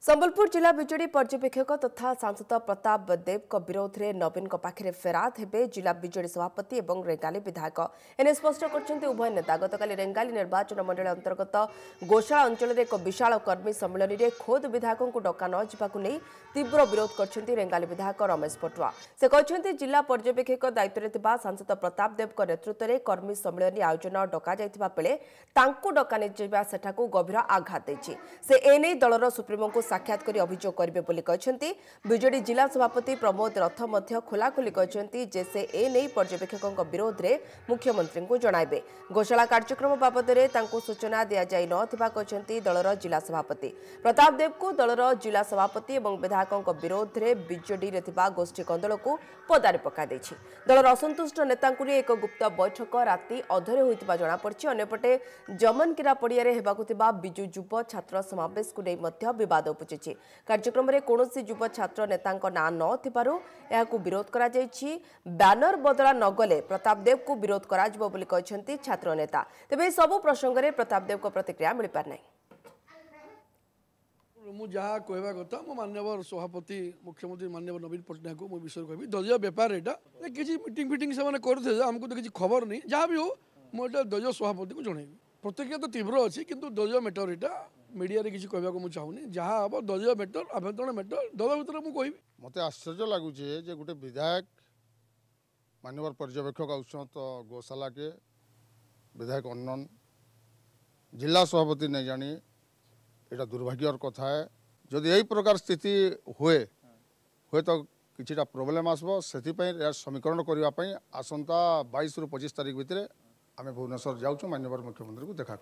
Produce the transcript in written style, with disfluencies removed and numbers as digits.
संबलपुर जिला बिजेडी पर्यवेक्षक तथा सांसद प्रताप देव विरोध में नवीन पाखे फेराद हेबे जिला बिजेडी सभापति और रेंगाली विधायक एने स्पष्ट कर उभय नेता गतकाली रेंगाली निर्वाचन मंडल अंतर्गत गोशाला अंचल में एक विशाल कर्मी सम्मेलन में खोद विधायकों को डका न जावाक नहीं तीव्र विरोध कर रेंगाली विधायक रमेश पटुआ से कहते जिला पर्यवेक्षक दायित्व में सांसद प्रताप देव नेतृत्व में कर्मी सम्मेलन आयोजन डक बेले डका नहीं सेठाकू गभीर आघात देछि से एने दलर सुप्रीमो को साक्षात कर अभियोग करेंगे बोली कहते बीजेडी जिला सभापति प्रमोद रथ मध्य खोलाखोली कहते जे से एने पर्यवेक्षकों विरोध में मुख्यमंत्री को जणाइबे गोशाला कार्यक्रम बाबद में सूचना दि जाई नथिबा कहते दलर जिला सभापति प्रताप देव को दलर जिला सभापति और विधायकों विरोध में बीजेडी गोष्ठी कंदल को पदारे पका दलर असंतुष्ट नेता एक गुप्त बैठक राति अधरे होता जमापड़ी अंपटे जमनकीरा पड़िया होगा विजु युव छात्र समावेश को नहीं बद उपजी कार्यक्रम में कौन युव छात्र नेता ना न विरोध करा बैनर बदला नगले प्रताप देव को विरोध करा छात्र नेता तेज सबु प्रसंग में प्रताप देव को प्रतिक्रिया मिल पार नहीं जहाँ कहवा कथा मो माननीय सभापति मुख्यमंत्री माननीय नवीन पट्टनायक को विषय कह दलीय बेपार यहाँ किसी मीटिंग फिटिंग से करते आमको तो किसी खबर नहीं जहाँ भी हो मुझे दलीय सभापति को जनइबी प्रतिक्रिया तो तीव्र अच्छी किंतु दलीय मैटर यहाँ मीडिया रे किसी कहवाक मुझे चाहूनी जहाँ हम दलीय मैटर आभ्यंतरण मैटर दल भर मुझे कह मत आश्चर्य लगुच गोटे विधायक माननीय पर्यवेक्षक आउन तो गौशाला के विधायक अनन जिला सभापति नहीं जानी यहाँ दुर्भाग्यर कथा है जदि यही प्रकार स्थिति हुए तो किछिटा प्रोब्लेम आसबो से समीकरण करने आसंता 22 ରୁ 25 तारीख भितर आम भुवनेश्वर जाऊँ माननीय मुख्यमंत्री को देखा